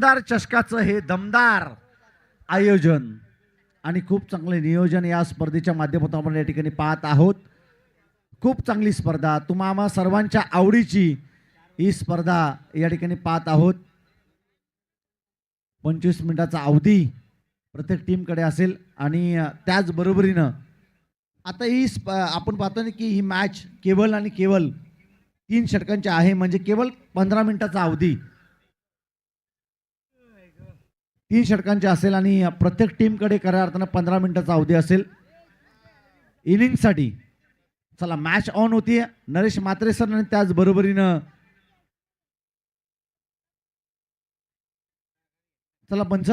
दमदार चषकाचं हे दमदार आयोजन आणि खूप चांगले नियोजन या स्पर्धेच्या माध्यमातून आपण या ठिकाणी पाहत आहोत. खूप चांगली स्पर्धा, तुम्हा सर्वांच्या आवडीची ही स्पर्धा या ठिकाणी पाहत आहोत. 25 मिनिटाचा अवधी प्रत्येक टीमकडे असेल आणि त्याचबरोबरीनं आता ही आपण पाहतो ना की ही मॅच केवळ आणि केवळ 3 षटकांची आहे, म्हणजे केवळ 15 मिनिटाचा अवधी 3 षटकांचे असेल आणि प्रत्येक टीमकडे खऱ्या अर्थानं 15 मिनिटाचा अवधी असेल इनिंगसाठी. चला मॅच ऑन होतीये. नरेश म्हात्रे सर आणि त्याचबरोबरीनं चला पंच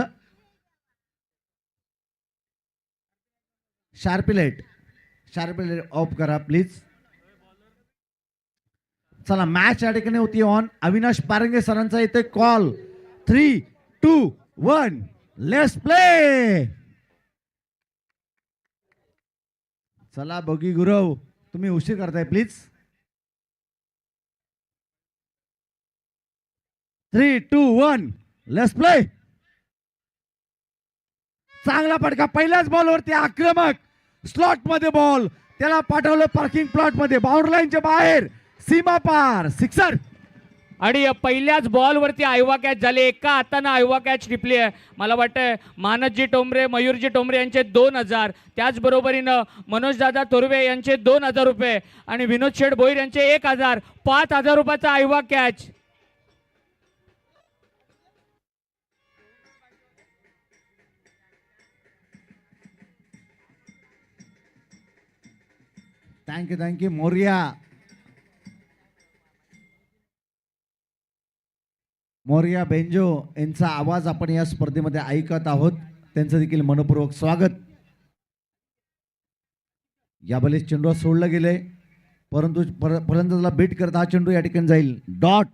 शार्पी लाईट ऑफ करा प्लीज. चला मॅच या ठिकाणी होती ऑन. अविनाश पारंगे सरांचा इथे कॉल. 3, 2, 1 let's play. चला बघी गुरव, तुम्ही उशीर करताय प्लीज. 3, 2, 1 let's play. चांगला फटका पहिल्याच बॉलवरती आक्रमक स्लॉट मध्ये बॉल, त्याला पाठवलं पार्किंग प्लॉट मध्ये, बाउंड्री लाईनच्या बाहेर, सीमा पार, सिक्सर. आणि पहिल्याच बॉलवरती आयवा कॅच झाले. एका हाताने आयवा कॅच टिपली आहे. मला वाटतं मानसजी टोंबरे, मयूरजी टोंबरे यांचे 2000, त्याचबरोबरीनं मनोजदादा तोरवे यांचे 2000 रुपये आणि विनोद शेठ भोईर यांचे 1000, 5000 रुपयाचा आयवा कॅच. थँक्यू मोरिया बेंजो यांचा आवाज आपण या स्पर्धेमध्ये ऐकत आहोत. त्यांचं देखील मनपूर्वक स्वागत. या बले चेंडू सोडलं गेलंय, परंतु फलंदाजाला बीट करत हा चेंडू या ठिकाणी जाईल डॉट.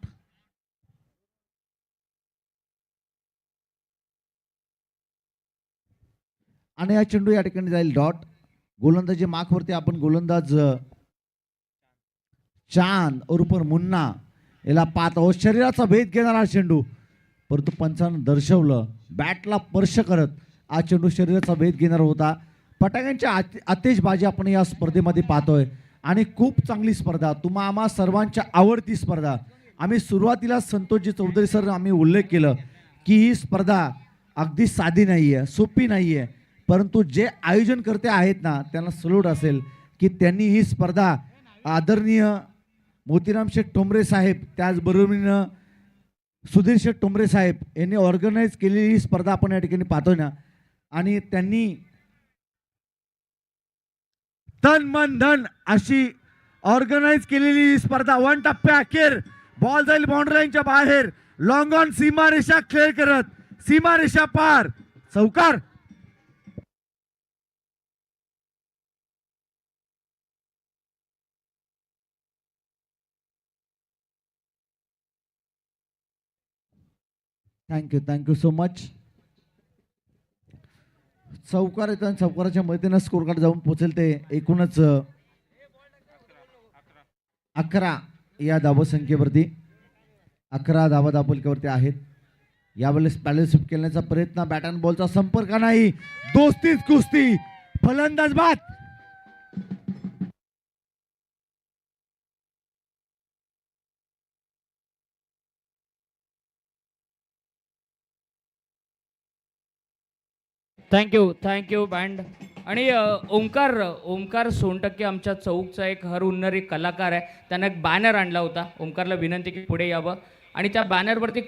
आणि हा चेंडू या ठिकाणी जाईल डॉट. गोलंदाजी माखवरती आपण गोलंदाज चांद उर्फ मुन्ना याला पाहत आहोत. शरीराचा भेद घेणारा चेंडू, परंतु पंचानं दर्शवलं बॅटला स्पर्श करत हा चेंडू शरीराचा भेद घेणार होता. फटाक्यांच्या आतिषबाजी आपण या स्पर्धेमध्ये पाहतोय आणि खूप चांगली स्पर्धा, तुम्हा आम्हा सर्वांच्या आवडती स्पर्धा. आम्ही सुरुवातीला संतोषजी चौधरी सर आम्ही उल्लेख केलं की ही स्पर्धा अगदी साधी नाही आहे, सोपी नाही आहे, परंतु जे आयोजन करते आहेत ना त्यांना सल्यूट असेल की त्यांनी ही स्पर्धा आदरणीय मोतीराम शेठ टोंबरे साहेब, त्याचबरोबरीनं सुधीर शेठ टोंबरे साहेब यांनी ऑर्गनाईज केलेली ही स्पर्धा आपण या ठिकाणी पाहतोय ना. आणि त्यांनी तन मन धन अशी ऑर्गनाईज केलेली ही स्पर्धा. 1 टप्प्या अखेर बॉल जाईल बाउंड्री लाईनच्या बाहेर, लॉंग ऑन सीमारेषा क्लिअर करत सीमारेषा पार, चौकार. Thank you so much. चौकार येतो आणि चौकाराच्या मदतीनं स्कोर कार्ड जाऊन पोहोचेल ते एकूणच 11 या धावसंख्येवरती, 11 धावा धावफलकावरती आहेत. यावेळेस पॅडल स्वीप खेळण्याचा प्रयत्न, बॅट अँड बॉलचा संपर्क नाही, दोस्तीच कुस्ती, फलंदाज बाद. Thank you band. आणि ओंकार सोनटक्के आमच्या चौकचा एक हर उन्नरी कलाकार आहे. त्यानं एक बॅनर आणला होता. ओंकारला विनंती की पुढे यावं आणि त्या बॅनरवरती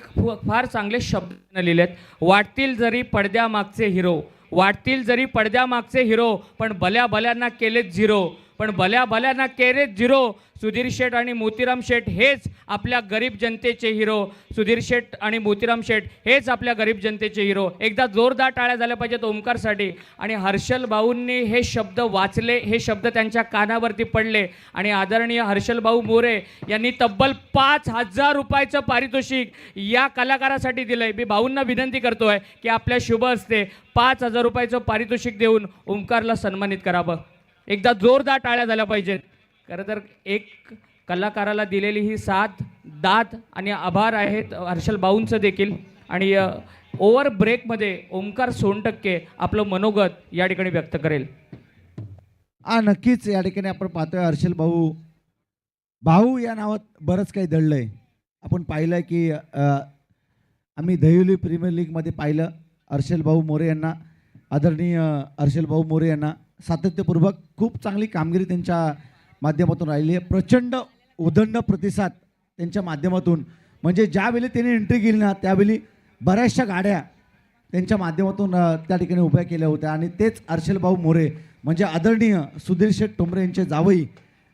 फार चांगले शब्द लिहिलेत. वाटतील जरी पडद्यामागचे हिरो, वाटतील जरी पडद्यामागचे हिरो, पण भल्या भल्यांना केलेत झिरो, पण भल्या भल्यांना केलेत झिरो. सुधीर शेठ आणि मोतीराम शेठ हेच आपल्या गरीब जनतेचे हिरो. सुधीर शेठ आणि मोतीराम शेठ हेच आपल्या गरीब जनतेचे हिरो. एकदा जोरदार टाळ्या झाल्या पाहिजेत ओंकारसाठी. आणि हर्षल भाऊंनी हे शब्द वाचले, हे शब्द त्यांच्या कानावरती पडले आणि आदरणीय हर्षल भाऊ मोरे यांनी तब्बल 5000 रुपयाचं पारितोषिक या कलाकारासाठी दिलंय. मी भाऊंना विनंती करतोय की आपल्या शुभ हस्ते 5000 रुपयाचं पारितोषिक देऊन ओंकारला सन्मानित करावं. एकदा जोरदार टाळ्या झाल्या पाहिजेत. खरं तर एक कलाकाराला दिलेली ही साथ, दाद आणि आभार आहेत हर्षल भाऊंचं देखील. आणि ओव्हर ब्रेकमध्ये ओंकार सोनटक्के आपलं मनोगत या ठिकाणी व्यक्त करेल. नक्कीच या ठिकाणी आपण पाहतोय हर्षल भाऊ भाऊ या नावात बरंच काही दडलंय. आपण पाहिलं की आम्ही दहिवली प्रीमियर लीगमध्ये पाहिलं हर्षल भाऊ मोरे यांना, आदरणीय हर्षल भाऊ मोरे यांना सातत्यपूर्वक खूप चांगली कामगिरी त्यांच्या माध्यमातून राहिली आहे. प्रचंड उदंड प्रतिसाद त्यांच्या माध्यमातून, म्हणजे ज्यावेळी त्यांनी एंट्री केली ना त्यावेळी बऱ्याचशा गाड्या त्यांच्या माध्यमातून त्या ठिकाणी उभ्या केल्या होत्या. आणि तेच हर्षल भाऊ मोरे म्हणजे आदरणीय सुधीर शेठ टोंबरे यांचे जावई,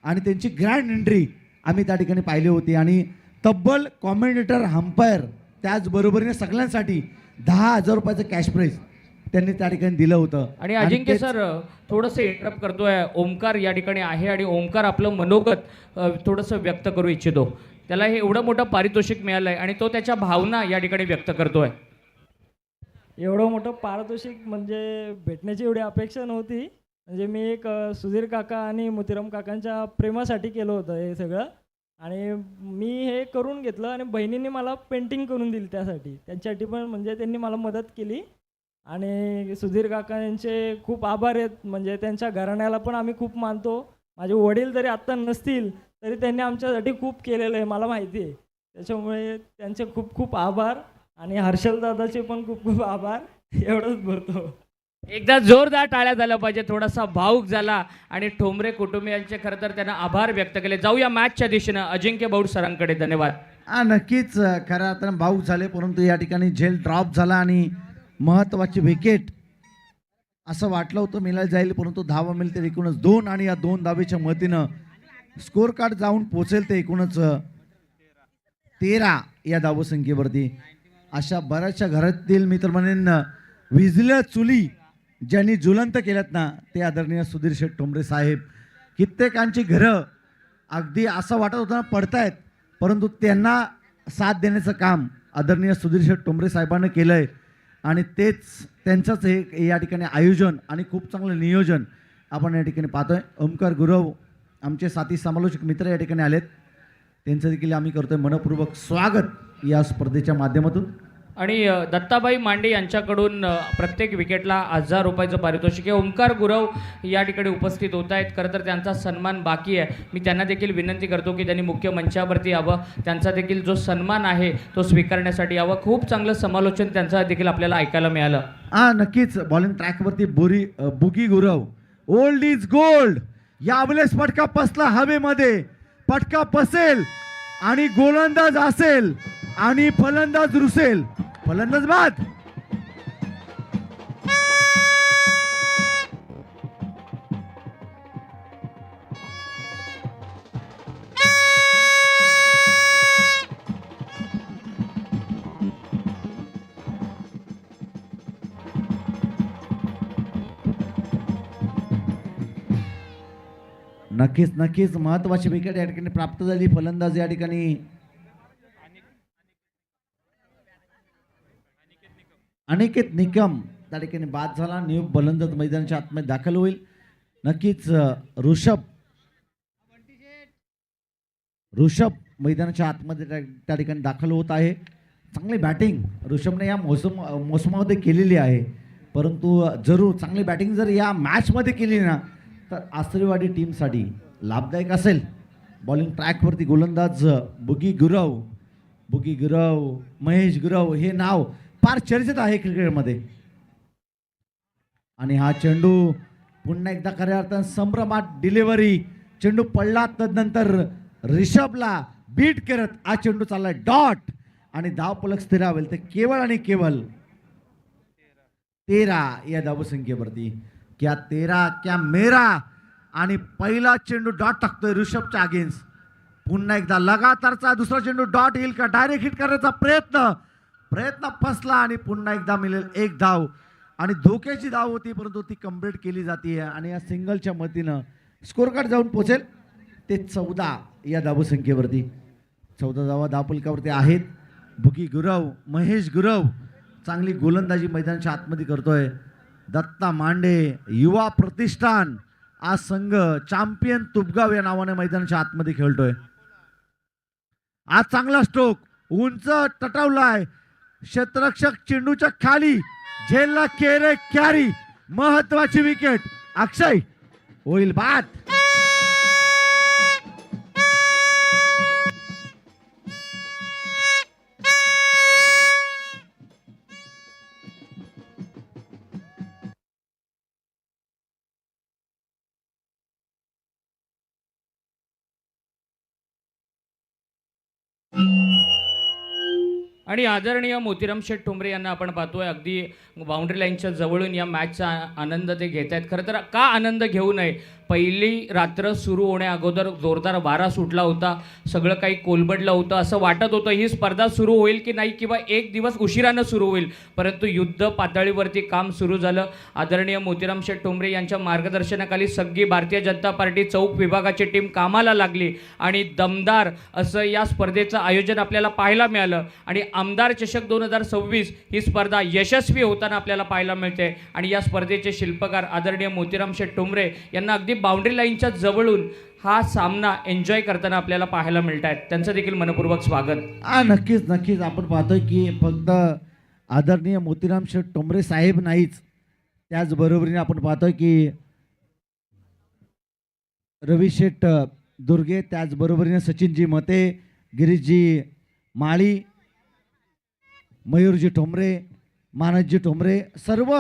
आणि त्यांची ग्रँड एंट्री आम्ही त्या ठिकाणी पाहिली होती. आणि तब्बल कॉमेंटेटर, अंपायर त्याचबरोबरीने सगळ्यांसाठी 10,000 रुपयाचं कॅश प्राईज त्यांनी त्या ठिकाणी दिलं होतं. आणि अजिंक्य सर थोडंसं इंटरप्ट करतोय, ओमकार या ठिकाणी आहे आणि ओमकार आपलं मनोगत थोडंसं व्यक्त करू इच्छितो. त्याला हे एवढं मोठं पारितोषिक मिळालं आहे आणि तो त्याच्या भावना या ठिकाणी व्यक्त करतोय. एवढं मोठं पारितोषिक म्हणजे भेटण्याची एवढी अपेक्षा नव्हती. म्हणजे मी एक सुधीर काका आणि मोतीराम काकांच्या प्रेमासाठी केलं होतं हे सगळं, आणि मी हे करून घेतलं. आणि बहिणींनी मला पेंटिंग करून दिली त्यासाठी, त्यांच्यासाठी पण म्हणजे त्यांनी मला मदत केली. आणि सुधीर काका यांचे खूप आभार आहेत. म्हणजे त्यांच्या घराण्याला पण आम्ही खूप मानतो. माझे वडील जरी आत्ता नसतील तरी त्यांनी आमच्यासाठी खूप केलेलं आहे, मला माहिती आहे. त्याच्यामुळे त्यांचे खूप खूप आभार. आणि हर्षल दादाचे पण खूप खूप आभार. एवढंच बोलतो. एकदा जोरदार टाळ्या झाल्या पाहिजे, थोडासा भाऊक झाला. आणि ठोंबरे कुटुंबियांचे खरं तर त्यांना आभार व्यक्त केले. जाऊया मॅचच्या दिशेनं अजिंक्य भाऊ सरांकडे. धन्यवाद. नक्कीच खऱ्या अर्थानं भाऊक झाले, परंतु या ठिकाणी झेल ड्रॉप झाला आणि महत्त्वाची विकेट असं वाटलं होतं मिळायला जाईल, परंतु धावा मिळते एकूणच 2. आणि या 2 धावेच्या मतीनं स्कोअर कार्ड जाऊन पोचेल ते एकूणच 13 या धावसंख्येवरती. अशा बऱ्याचशा घरातील मी तर म्हणेन विजल्या चुली ज्यांनी ज्वलंत केल्यात ना, ते आदरणीय सुधीर शेठ टोंबरे साहेब. कित्येकांची घरं अगदी असं वाटत होतं ना पडतायत, परंतु त्यांना साथ देण्याचं काम आदरणीय सुधीर शेठ टोंबरे साहेबांनी केलं आहे. आणि तेच त्यांचंच हे या ठिकाणी आयोजन आणि खूप चांगलं नियोजन आपण या ठिकाणी पाहतोय. ओमकार गुरव आमचे साथी समालोचक मित्र या ठिकाणी आलेत, त्यांचं देखील आम्ही करतोय मनपूर्वक स्वागत या स्पर्धेच्या माध्यमातून. आणि दत्ताबाई मांडे यांच्याकडून प्रत्येक विकेटला 1,000 रुपयाचं पारितोषिक आहे. ओमकार गुरव या ठिकाणी उपस्थित होत आहेत. खरं तर त्यांचा सन्मान बाकी आहे. मी त्यांना देखील विनंती करतो की त्यांनी मुख्य मंचावरती यावं, त्यांचा देखील जो सन्मान आहे तो स्वीकारण्यासाठी यावं. खूप चांगलं समालोचन त्यांचं देखील आपल्याला ऐकायला मिळालं. नक्कीच बॉलिंग ट्रॅकवरती बुगी गुरव. Old is gold. यावेळेस फटका पसला हवेमध्ये, फटका पसेल आणि गोलंदाज असेल आणि फलंदाज रुसेल. फलंदाज बाद. नक्कीच नक्कीच महत्वाची विकेट या ठिकाणी प्राप्त झाली. फलंदाज या ठिकाणी अनिकेत निकम त्या ठिकाणी बाद झाला. नियुक्त फलंदाज मैदानाच्या आतमध्ये दाखल होईल. नक्कीच ऋषभ मैदानाच्या आतमध्ये त्या ठिकाणी दाखल होत आहे. चांगली बॅटिंग ऋषभने या मोसमामध्ये केलेली आहे, परंतु जरूर चांगली बॅटिंग जर या मॅचमध्ये केली ना तर आसरीवाडी टीमसाठी लाभदायक असेल. बॉलिंग ट्रॅकवरती गोलंदाज बुगी गुरव महेश गुरव हे नाव फार चर्चेत आहे क्रिकेटमध्ये. आणि हा चेंडू पुन्हा एकदा खऱ्या अर्थानं संभ्रमात डिलिव्हरी. चेंडू पडला, तदनंतर रिषभला बीट करत हा चेंडू चाललाय डॉट आणि धावफलक स्थिरावेल ते केवळ आणि केवळ 13 या धावसंख्येवरती. क्या 13 क्या मेरा. आणि पहिला चेंडू डॉट टाकतोय ऋषभच्या अगेन्स्ट. पुन्हा एकदा लगातारचा दुसरा चेंडू डॉट येईल का, डायरेक्ट हिट करण्याचा प्रयत्न फसला आणि पुन्हा एकदा मिळेल 1 धाव. आणि धोक्याची धाव होती परंतु ती कंप्लीट केली जाते आणि या सिंगलच्या मतीनं स्कोर कार्ड जाऊन पोचेल ते 14 या धावसंख्येवरती. 14 धावा धावफलकावरती आहेत. बुगी गुरव महेश गुरव चांगली गोलंदाजी मैदानाच्या आतमध्ये करतोय. दत्ता मांडे युवा प्रतिष्ठान आज संघ चॅम्पियन तुपगाव या नावाने मैदानाच्या आतमध्ये खेळतोय. आज चांगला स्ट्रोक उंच टटावलाय. क्षेत्ररक्षक चेंडूच्या खाली झेलला केरे कॅरी, महत्वाची विकेट. अक्षय होईल बाद. आणि आदरणीय मोतीराम शेठ ठोंबरे यांना आपण पाहतोय अगदी बाउंड्री लाईनच्या जवळून या मॅचचा आनंद ते घेत आहेत. खरं तर का आनंद घेऊ नये, पहिली रात्र सुरू होण्या अगोदर जोरदार वारा सुटला होता, सगळं काही कोलबडलं होतं, असं वाटत होतं ही स्पर्धा सुरू होईल की नाही किंवा एक दिवस उशिरानं सुरू होईल, परंतु युद्ध पातळीवरती काम सुरू झालं. आदरणीय मोतीराम शेठ ठोंबरे यांच्या मार्गदर्शनाखाली सगळी भारतीय जनता पार्टी चौक विभागाची टीम कामाला लागली आणि दमदार असं या स्पर्धेचं आयोजन आपल्याला पाहायला मिळालं आणि आमदार चषक 2026 ही स्पर्धा यशस्वी होताना आपल्याला पाहायला मिळते. आणि या स्पर्धेचे शिल्पकार आदरणीय मोतीराम शेठ ठोंबरे यांना अगदी बाउंड्री लाईनच्या जवळून हा सामना एन्जॉय करताना आपल्याला पाहायला मिळत आहेत. त्यांचं देखील मनपूर्वक स्वागत. नक्कीच नक्कीच आपण पाहतोय की फक्त आदरणीय मोतीराम शेठ ठोंबरे साहेब नाहीच, त्याचबरोबरीने आपण पाहतोय की रवी शेठ दुर्गे, त्याचबरोबरीने सचिनजी मते, गिरीशजी माळी, मयूरजी ठोंबरे, मानसजी ठोंबरे सर्व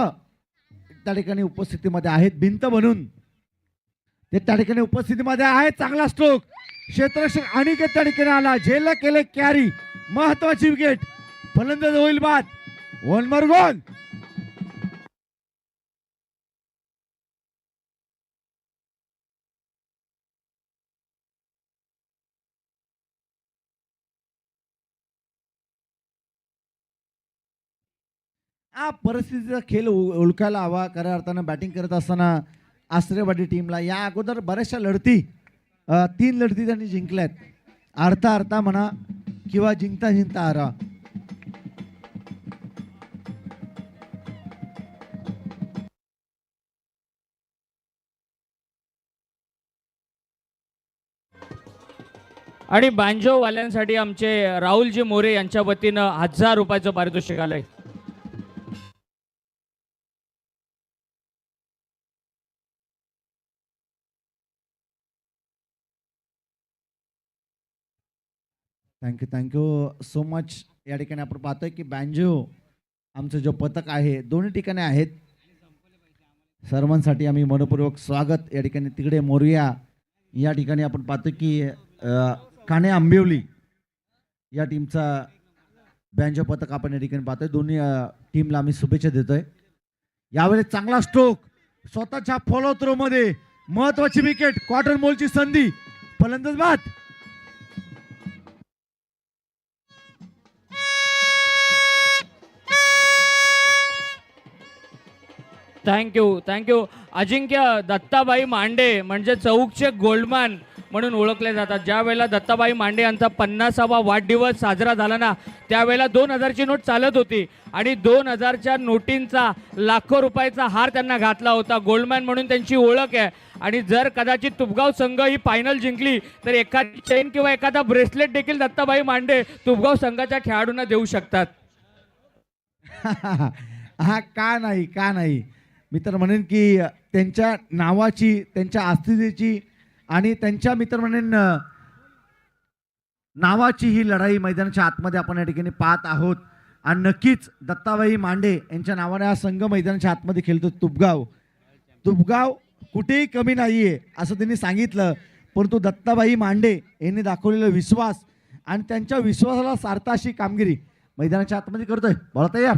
त्या ठिकाणी उपस्थितीमध्ये आहेत. भिंत बनून ते त्या ठिकाणी उपस्थितीमध्ये आहेत. चांगला स्ट्रोक, क्षेत्ररक्षक अनिकेत त्या ठिकाणी आला, झेलला केले कॅरी, महत्वाची विकेट. फलंदाज होईल बाद. वन मोर गोल. परिस्थितीचा खेळ ओळखायला हवा. खऱ्या अर्थानं बॅटिंग करत असताना आश्रयवाडी टीमला या अगोदर बऱ्याचशा लढती 3 लढती त्यांनी जिंकल्यात, अर्धा म्हणा किंवा जिंकता हारा. आणि बांजोवाल्यांसाठी आमचे राहुलजी मोरे यांच्या वतीनं 1000 रुपयाचं पारितोषिक आलंय. Thank you so much. या ठिकाणी आपण पाहतोय की बँजो आमचं जो पथक आहे दोन्ही ठिकाणी आहेत. सर्वांसाठी आम्ही मनपूर्वक स्वागत. या ठिकाणी तिकडे मोरया या ठिकाणी आपण पाहतो की काणे आंबिवली या टीमचा बँजो पथक आपण या ठिकाणी पाहतोय. दोन्ही टीमला आम्ही शुभेच्छा देतोय. यावेळेस चांगला स्ट्रोक, स्वतःच्या फॉलो थ्रो मध्ये महत्वाची विकेट, क्वार्टर मोलची संधी, फलंदाज बाद. थँक्यू. अजिंक्य दत्ताबाई मांडे म्हणजे चौकचे गोल्डमॅन म्हणून ओळखले जातात. ज्या वेळेला दत्ताबाई मांडे यांचा 50वा वाढदिवस साजरा झाला ना, त्यावेळेला 2000ची नोट चालत होती आणि 2000च्या नोटींचा लाखो रुपयाचा हार त्यांना घातला होता. गोल्डमॅन म्हणून त्यांची ओळख आहे. आणि जर कदाचित तुपगाव संघ ही फायनल जिंकली तर एखादी चेन किंवा एखादा ब्रेसलेट देखील दत्ताबाई मांडे तुपगाव संघाच्या खेळाडूंना देऊ शकतात. हा का नाही. मी तर म्हणेन की त्यांच्या नावाची, त्यांच्या अस्तित्वाची आणि त्यांच्या मित्र म्हणेन नावाची ही लढाई मैदानाच्या आतमध्ये आपण या ठिकाणी पाहत आहोत. आणि नक्कीच दत्ताबाई मांडे यांच्या नावाने हा संघ मैदानाच्या आतमध्ये खेळतो. तुपगाव कुठेही कमी नाहीये असं त्यांनी सांगितलं, परंतु दत्ताबाई मांडे यांनी दाखवलेला विश्वास आणि त्यांच्या विश्वासाला सार्थ अशी कामगिरी मैदानाच्या आतमध्ये करतोय. बोला तयार.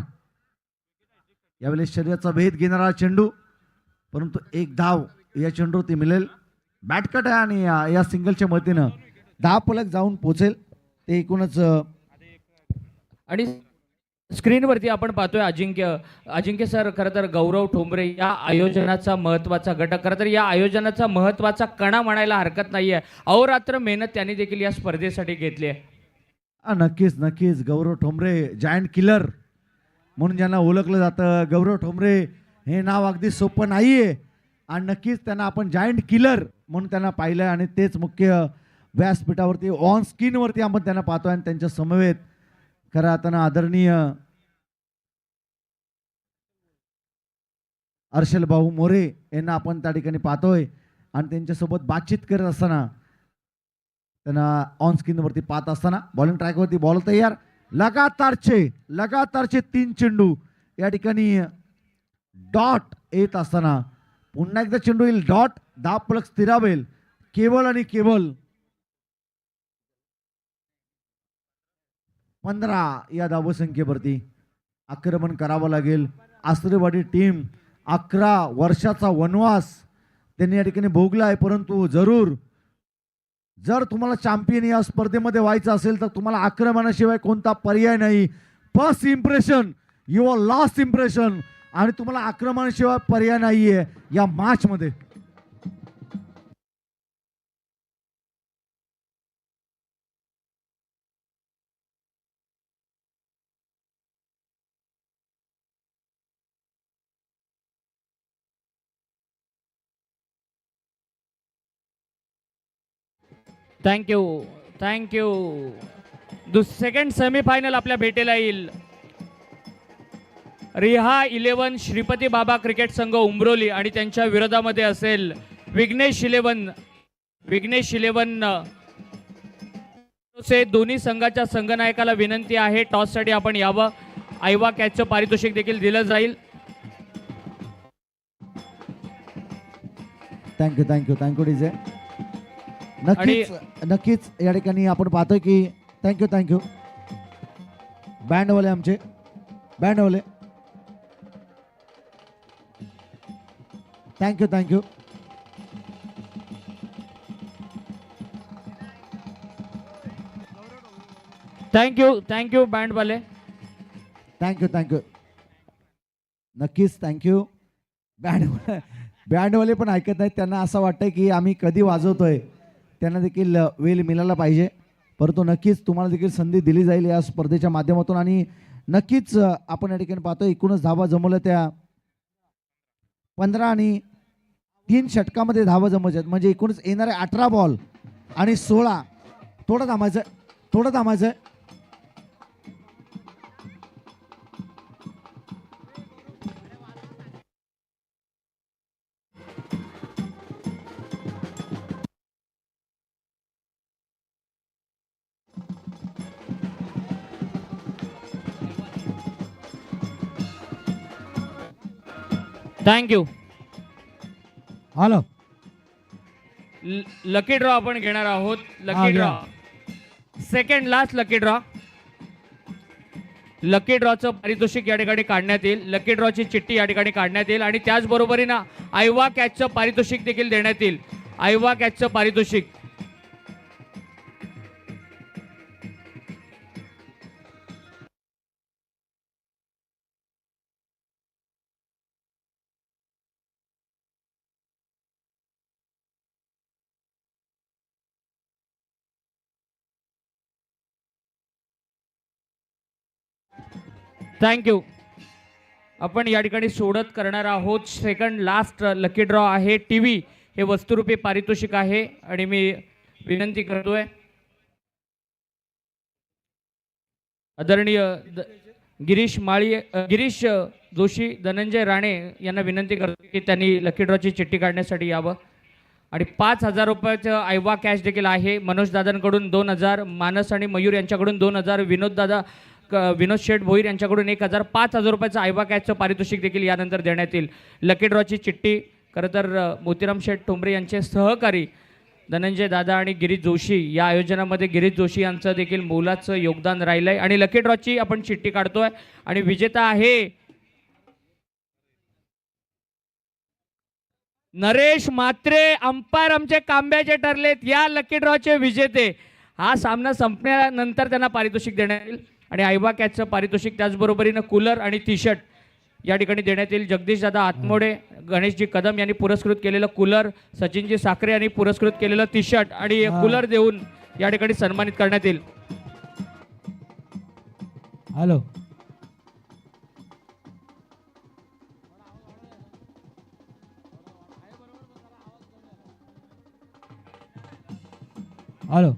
यावेळेस शरीराचा भेद घेणारा चेंडू, परंतु एक धाव या चेंडूवरती मिळेल. बॅटकट आहे आणि या सिंगलच्या मदतीनं 10 फलक जाऊन पोचेल. ते एकूणच. आणि स्क्रीनवरती आपण पाहतोय अजिंक्य सर, खरं तर गौरव ठोंबरे या आयोजनाचा महत्त्वाचा घटक, खरं तर या आयोजनाचा महत्त्वाचा कणा म्हणायला हरकत नाही आहे. अहोरात्र मेहनत त्यांनी देखील या स्पर्धेसाठी घेतली आहे. नक्कीच गौरव ठोंबरे जायंट किलर म्हणून ज्यांना ओळखलं जातं. गौरव ठोंबरे हे नाव अगदी सोपं नाही आहे आणि नक्कीच त्यांना आपण जायंट किलर म्हणून त्यांना पाहिलं आणि तेच मुख्य व्यासपीठावरती ऑन स्क्रीनवरती आपण त्यांना पाहतो. आणि त्यांच्या समवेत खरं आता आदरणीय अर्शल भाऊ मोरे यांना आपण त्या ठिकाणी पाहतोय आणि त्यांच्यासोबत बातचीत करत असताना त्यांना ऑन स्क्रीनवरती पाहत असताना बॉलिंग ट्रॅकवरती बॉल तयार, लगातारचे 3 चेंडू या ठिकाणी डॉट येत असताना पुन्हा एकदा चेंडू येईल डॉट, दाब पलक स्थिरावेल केवळ आणि केवळ 15 या धावसंख्येवरती आक्रमण करावं लागेल. आसरेवाडी टीम 11 वर्षाचा वनवास त्यांनी या ठिकाणी भोगला आहे, परंतु जर तुम्हाला चॅम्पियन या स्पर्धेमध्ये व्हायचं असेल तर तुम्हाला आक्रमणाशिवाय कोणता पर्याय नाही. First impression your last impression, आणि तुम्हाला आक्रमणाशिवाय पर्याय नाहीये या मॅच मध्ये. थँक्यू. सेकंड सेमीफायनल आपल्या भेटेला येईल. रिहा 11 श्रीपती बाबा क्रिकेट संघ उंब्रोली आणि त्यांच्या विरोधामध्ये असेल विघ्नेश 11 दोन्ही संघाच्या संघनायकाला विनंती आहे टॉससाठी आपण यावं. आयवा कॅचचं पारितोषिक देखील दिलं जाईल. Thank you DJ. नक्कीच या ठिकाणी आपण पाहतोय की थँक्यू बँडवाले आमचे बँडवाले थँक्यू. थँक्यू बँडवाले. थँक्यू नक्कीच थँक्यू. बँडवाले पण ऐकत नाहीत, त्यांना असं वाटतंय की आम्ही कधी वाजवतोय, त्यांना देखील वेळ मिळाला पाहिजे. परंतु नक्कीच तुम्हाला देखील संधी दिली जाईल या स्पर्धेच्या माध्यमातून. आणि नक्कीच आपण या ठिकाणी पाहतोय एकूणच धावा जमवल्या त्या 15 आणि 3 षटकामध्ये धावा जमवायच्या आहेत, म्हणजे एकूणच येणारे 18 बॉल आणि 16. थोडं थांबायचं. थँक्यू. हॅलो, लकी ड्रॉ आपण घेणार आहोत. Lucky draw second last lucky ड्रॉचं पारितोषिक या ठिकाणी काढण्यात येईल. लकी ड्रॉची चिठ्ठी या ठिकाणी काढण्यात येईल आणि त्याचबरोबरीनं आयवा कॅचचं पारितोषिक देखील देण्यात येईल. आयवा कॅचचं पारितोषिक. थँक्यू. आपण या ठिकाणी सोडत करणार आहोत. सेकंड लास्ट लकी ड्रॉ आहे. टीव्ही हे वस्तुरूपी पारितोषिक आहे आणि मी विनंती करतोय आदरणीय गिरीश जोशी, धनंजय राणे यांना विनंती करतो की त्यांनी लकी ड्रॉची चिठ्ठी काढण्यासाठी यावं. आणि 5,000 रुपयाचं आयवा कॅश देखील आहे. मनोज दादांकडून 2,000, मानस आणि मयूर यांच्याकडून 2,000, विनोद शेठ भोईर यांच्याकडून 1,000, 5,000 रुपयाचं आयवा कॅचचं पारितोषिक देखील यानंतर देण्यात येईल. लकी ड्रॉची चिठ्ठी खरं तर मोतीराम शेठ ठोंबरे यांचे सहकारी धनंजय दादा आणि गिरीश जोशी, या आयोजनामध्ये गिरीश जोशी यांचं देखील मोलाचं योगदान राहिलं आहे. आणि लकी ड्रॉची आपण चिठ्ठी काढतोय आणि विजेता आहे नरेश म्हात्रे. अंपायर आमचे कांब्याचे ठरलेत या लकी ड्रॉचे विजेते. हा सामना संपल्यानंतर त्यांना पारितोषिक देण्यात येईल आणि आयवा कॅचचं पारितोषिक, त्याचबरोबरीनं कूलर आणि टी शर्ट या ठिकाणी देण्यात येईल. जगदीश दादा आत्मोडे, गणेशजी कदम यांनी पुरस्कृत केलेलं कूलर, सचिनजी साखरे यांनी पुरस्कृत केलेलं टी शर्ट आणि कूलर देऊन या ठिकाणी सन्मानित करण्यात येईल. हॅलो, हॅलो,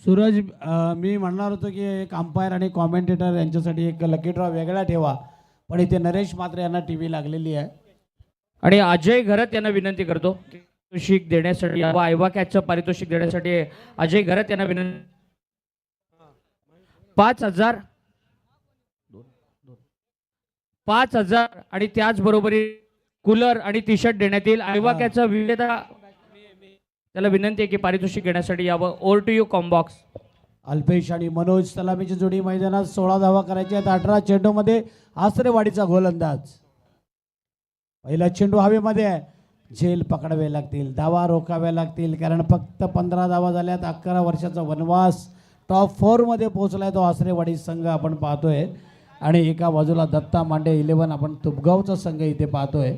सूरज, मी म्हणणार होतो की एक अंपायर आणि कॉमेंटेटर यांच्यासाठी एक लकी ड्रॉ वेगळा ठेवा, पण इथे नरेश मात्र यांना टी व्ही लागलेली आहे. आणि अजय घरत यांना विनंती करतो पारितोषिक देण्यासाठी आयवा कॅचचं पारितोषिक देण्यासाठी अजय घरत यांना विनंती. 5,000 5,000 आणि त्याचबरोबरी कूलर आणि टी शर्ट देण्यात येईल. आयवा कॅचचा विजेता त्याला विनंती आहे की पारितोषिक घेण्यासाठी यावं. ओव्हर टू यू कॉम्बॉक्स. अल्पेश आणि मनोज सलामीची जोडी मैदानात 16 धावा करायच्या आहेत. 18 चेंडूमध्ये आसरेवाडीचा गोलंदाज. पहिला चेंडू हवेमध्ये आहे. झेल पकडावे लागतील, धावा रोखाव्या लागतील, कारण फक्त 15 धावा झाल्यात. 11 वर्षाचा वनवास टॉप 4 मध्ये पोहोचलाय तो आसरेवाडी संघ आपण पाहतोय. आणि एका बाजूला दत्ता मांडे 11 आपण तुपगावचा संघ इथे पाहतोय.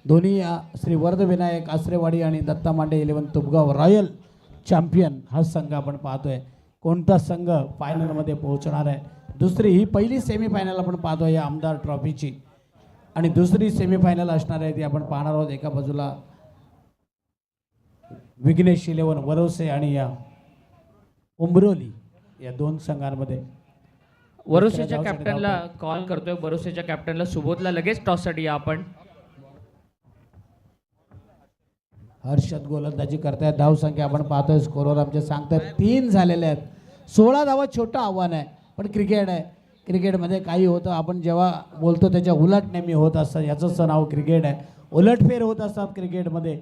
दोन्ही श्री वर्धविनायक आसरेवाडी आणि दत्ता मांडे 11 तुपगाव रॉयल चॅम्पियन हा संघ आपण पाहतोय. कोणता संघ फायनलमध्ये पोहोचणार आहे? दुसरी ही पहिली सेमीफायनल आपण पाहतोय या आमदार ट्रॉफीची, आणि दुसरी सेमीफायनल असणार आहे ती आपण पाहणार आहोत. एका बाजूला विघ्नेश 11 वरोसे आणि या उमरोली या दोन संघांमध्ये. वरोसेच्या कॅप्टनला कॉल करतोय. वरोसेच्या कॅप्टनला सुबोधला लगेच टॉससाठी या आपण. हर्षद गोलंदाजी करतायत. धाव संख्या आपण पाहतोय स्कोरवर आमचे सांगतात 3 झालेले आहेत. 16 धावा छोटं आव्हान आहे, पण क्रिकेट आहे. क्रिकेटमध्ये काही होतं, आपण जेव्हा बोलतो त्याच्या उलट नेहमी होत असतं. याचंच नाव क्रिकेट आहे. उलटफेर होत असतात क्रिकेटमध्ये.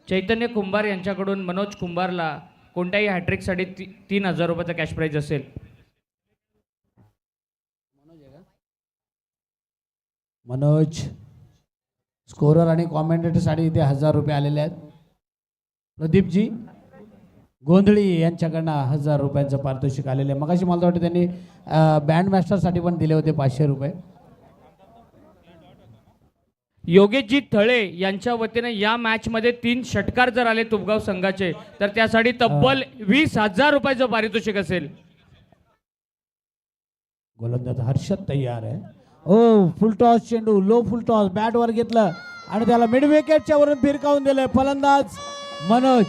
चैतन्य कुंभार यांच्याकडून मनोज कुंभारला कोणत्याही हॅट्रिकसाठी 3,000 रुपयाचा कॅश प्राईज असेल. मनोज स्कोरर आणि कॉमेंटेटरसाठी इथे 1,000 रुपये आलेले आहेत. प्रदीपजी गोंधळी यांच्याकडनं 1,000 रुपयांचं पारितोषिक आलेलं आहे. मगाशी मला वाटतं त्यांनी बँड मास्टरसाठी पण दिले होते 500 रुपये. योगेशजी थळे यांच्या वतीने या मॅचमध्ये 3 षटकार जर आले तुपगाव संघाचे तर त्यासाठी तब्बल 20,000 रुपयाचं पारितोषिक असेल. गोलंदाज हर्षद तयार आहे. ओ फुल टॉस चेंडू, लो फुल टॉस, बॅट वर घेतलं आणि त्याला मिड विकेटच्या वरून फिरकावून दिलंय. फलंदाज मनोज.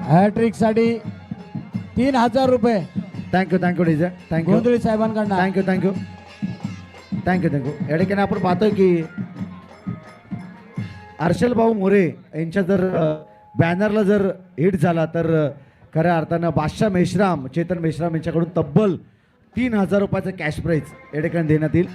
हॅट्रिक साठी 3,000 रुपये थँक्यू डीजे. थँक्यू गोंधळी साहेबांकडनं. थँक्यू. या ठिकाणी आपण पाहतोय की हर्षल भाऊ मोरे यांच्या जर बॅनरला जर हिट झाला तर खऱ्या अर्थानं बादशाह मेश्राम, चेतन मेश्राम यांच्याकडून तब्बल 3,000 रुपयाचं कॅश प्राईज या ठिकाणी देण्यात येईल.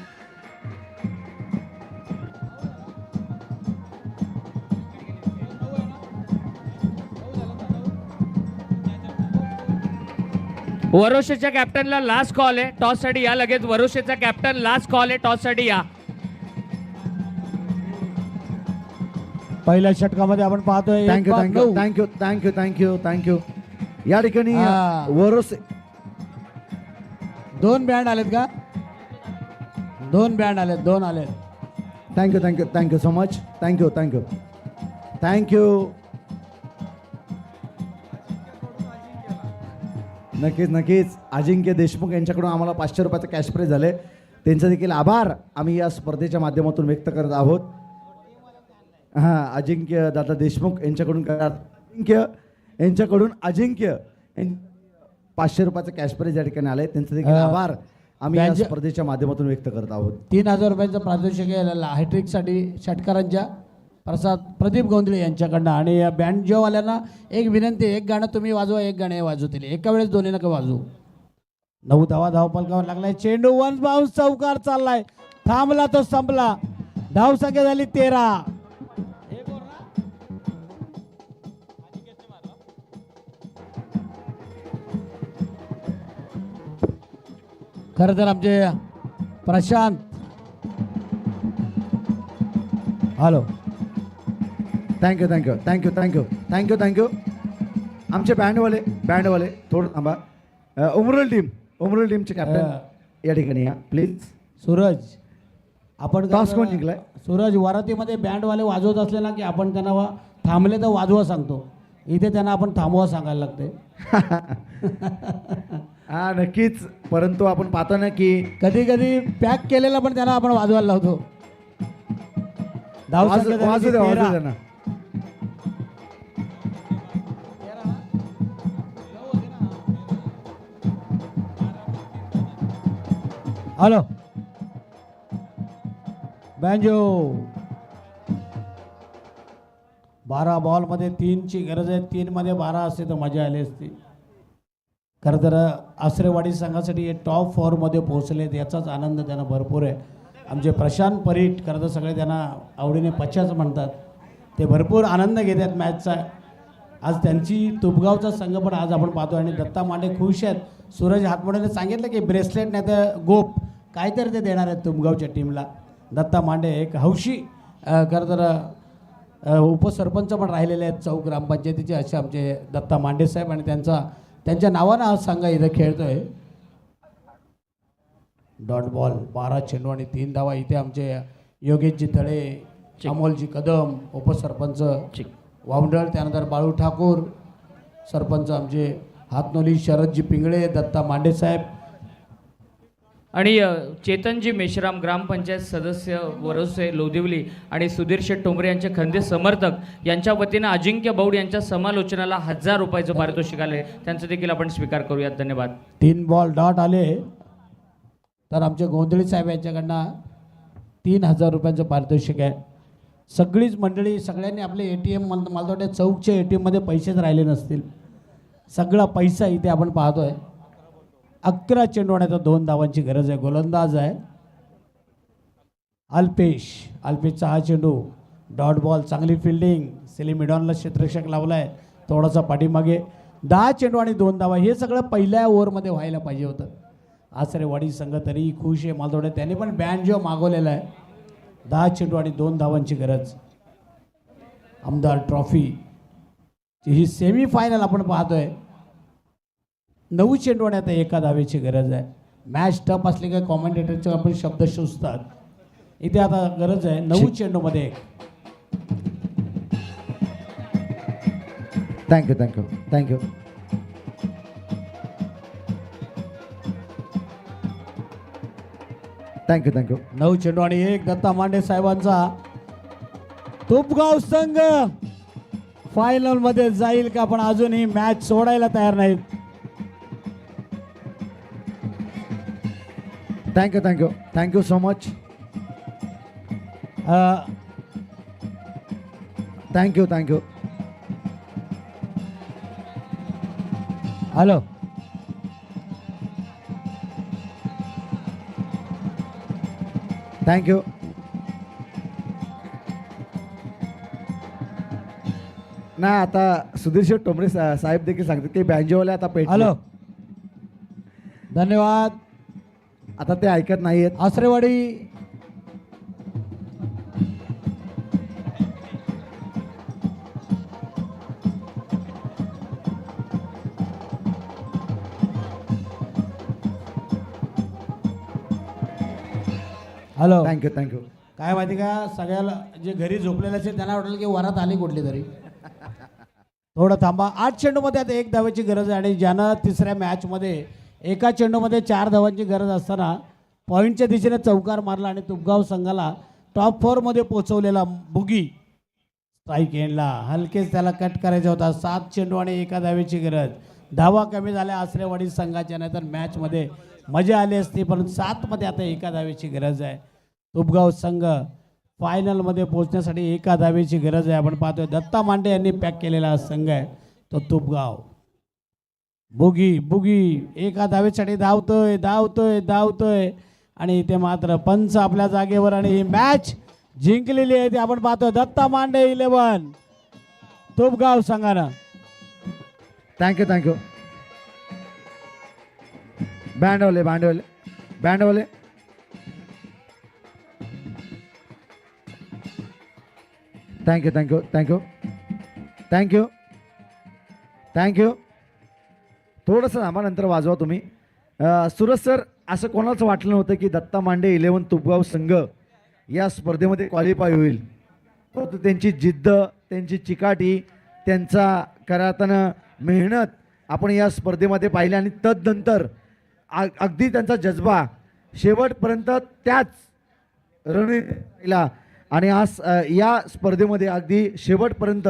वरोसेच्या कॅप्टनला लास्ट कॉल आहे टॉससाठी या. लगेच वरोसेचा कॅप्टन लास्ट कॉल आहे टॉससाठी या. पहिल्या षटकामध्ये आपण पाहतोय थँक्यू. या ठिकाणी हा. वरोसे 2 बँड आलेत का? 2 बँड आलेत, 2 आलेत. Thank you so much. थँक्यू. नक्कीच अजिंक्य देशमुख यांच्याकडून आम्हाला 500 रुपयाचं कॅश प्राईज झाले. त्यांचा देखील आभार आम्ही या स्पर्धेच्या माध्यमातून व्यक्त करत आहोत. हां, अजिंक्य दादा देशमुख यांच्याकडून अजिंक्य 500 रुपयाचं कॅश प्राईज या ठिकाणी आले. त्यांचे देखील आभार आम्ही या स्पर्धेच्या माध्यमातून व्यक्त करत आहोत. 3,000 रुपयाचं पारितोषिक आहे हॅट्रिकसाठी षटकारांच्या प्रदीप गोंधळे यांच्याकडनं. आणि या बँडजोवाल्यांना एक विनंती, एक गाणं तुम्ही वाजवा, एक गाणं हे वाजवतील. एका वेळेस दोन्ही नका वाजवू. 9 धावा धावपलकावर लागलाय. चेंडू 1 बाउन्स चौकार चाललाय. थांबला तो संपला. धाव संख्या झाली 13. खरं तर आमचे प्रशांत, हॅलो, थँक्यू. आमचे बँडवाले थोडं थांबा. उमरोल टीमचे कॅप्टन या ठिकाणी या प्लीज. सूरज, आपण टॉस कोण जिंकलाय? सूरज, वरातीमध्ये बँडवाले वाजवत असले ना की आपण त्यांना थांबले तर वाजवा सांगतो. इथे त्यांना आपण थांबवा सांगायला लागते. हा नक्कीच, परंतु आपण पाहतो ना की कधी कधी पॅक केलेला पण त्यांना आपण वाजवायला लावतो. धावसंख्या वाजू झाली द्या, वाजू 13. द्या ना. हॅलो बँजो 12 बॉलमध्ये 3ची गरज आहे. 3 मध्ये 12 असते तर मजा आली असती. खरं तर आसरेवाडी संघासाठी हे टॉप 4 मध्ये पोहोचलेत याचाच आनंद त्यांना भरपूर आहे. आमचे प्रशांत परीट खरं तर सगळे त्यांना आवडीने पच्चाच म्हणतात. ते भरपूर आनंद घेतात मॅचचा. आज त्यांची तुपगावचा संघ पण आज आपण पाहतो आणि दत्ता मांडे खुश आहेत. सूरज हातमोडेने सांगितलं की ब्रेसलेट नाही तर गोप काहीतरी ते देणार आहेत तुपगावच्या टीमला. दत्ता मांडे एक हौशी खरं तर उपसरपंच पण राहिलेले आहेत चौक ग्रामपंचायतीचे असे आमचे दत्ता मांडे साहेब आणि त्यांच्या नावानं आज संघ इथं खेळतोय. डॉट बॉल 12 चेंडू आणि 3 धावा. इथे आमचे योगेशजी तळे, अमोलजी कदम उपसरपंच वावंडळ, त्यानंतर बाळू ठाकूर सरपंच आमचे हातनोली, शरदजी पिंगळे, दत्ता मांडे साहेब आणि चेतनजी मेश्राम ग्रामपंचायत सदस्य वरसे लोदिवली आणि सुधीर शेठ टोंबरे यांचे खंदे समर्थक यांच्या वतीनं अजिंक्य बौड यांच्या समालोचनाला 1000 रुपयाचं पारितोषिक आले. त्यांचं देखील आपण स्वीकार करूयात. धन्यवाद. 3 बॉल डॉट आले तर आमचे गोंधळी साहेब यांच्याकडनं 3000 रुपयांचं पारितोषिक आहे. सगळीच मंडळी सगळ्यांनी आपले ATM मला वाटतं चौकच्या ATM मध्ये पैसेच राहिले नसतील. सगळा पैसा इथे आपण पाहतोय. 11 चेंडू आणि 2 धावांची गरज आहे. गोलंदाज आहे अल्पेशचा हा चेंडू डॉट बॉल. चांगली फिल्डिंग. सेलिमिडॉनला क्षेत्ररक्षक लावला आहे थोडासा पाठीमागे. 10 चेंडू आणि 2 धावा. हे सगळं पहिल्या ओव्हरमध्ये व्हायला पाहिजे होतं. आसरेवाडी संघ तरी खुश आहे. मला थोडं त्यांनी पण बँजो मागवलेला आहे. 10 चेंडू आणि 2 धावांची गरज. आमदार ट्रॉफीची ही सेमीफायनल आपण पाहतोय. 9 चेंडू आणि आता 1 धावेची गरज आहे. मॅच टफ असली काय कॉमेंटेटरचे आपण शब्द सुचतात. इथे आता गरज आहे 9 चेंडूमध्ये 1. Thank you thank you thank you. Thank you thank you. 9 चेंडू आणि 1. दत्ता मांडे साहेबांचा तुपगाव संघ फायनल मध्ये जाईल का? पण अजूनही मॅच सोडायला तयार नाहीत. Thank you thank you thank you so much. Thank you thank you. Hello thank you. नाही आता सुधीर शेठ टोंबरे साहेब देखील सांगतात की बँजोवाले आता पेट. हॅलो धन्यवाद. आता ते ऐकत नाहीयेत. आसरेवाडी हॅलो थँक्यू थँक्यू. काय माहिती का सगळ्याला जे घरी झोपलेले असेल त्यांना वाटेल की वरात आली कुठली तरी. थोडं थांबा. 8 चेंडूमध्ये आता 1 धावाची गरज आहे आणि ज्यानं तिसऱ्या मॅचमध्ये 1 चेंडूमध्ये 4 धावांची गरज असताना पॉईंटच्या दिशेने चौकार मारला आणि तुपगाव संघाला टॉप 4 मध्ये पोहोचवलेला बुगी स्ट्राईक एंडला हलकेच त्याला कट करायचा होता. 7 चेंडू आणि 1 धावेची गरज. धावा कमी झाल्या आसरेवाडी संघाच्या, नाही तर मॅचमध्ये मजा आली असती. पण 7 मध्ये आता 1 धावेची गरज आहे. तुपगाव संघ फायनलमध्ये पोहोचण्यासाठी 1 धावेची गरज आहे. आपण पाहतोय दत्ता मांडे यांनी पॅक केलेला संघ आहे तो तुपगाव. बुगी 1 धावेसाठी धावतोय आणि इथे मात्र पंच आपल्या जागेवर आणि ही मॅच जिंकलेली आहे. ती आपण पाहतोय दत्ता मांडे 11 तुपगाव संघानं. Thank you thank you. बँडवाले thank you thank you thank you thank you thank you. थोडंसं थांबा, नंतर वाजवा तुम्ही. सुरज सर, असं कोणाचं वाटलं नव्हतं की दत्ता मांडे 11 तुपगाव संघ या स्पर्धेमध्ये क्वालिफाय होईल. परंतु त्यांची जिद्द, त्यांची चिकाटी, त्यांचा खऱ्या अर्थानं मेहनत आपण या स्पर्धेमध्ये पाहिली आणि तदनंतर अगदी त्यांचा जज्बा शेवटपर्यंत त्याच रणनीतीला आणि आज या स्पर्धेमध्ये अगदी शेवटपर्यंत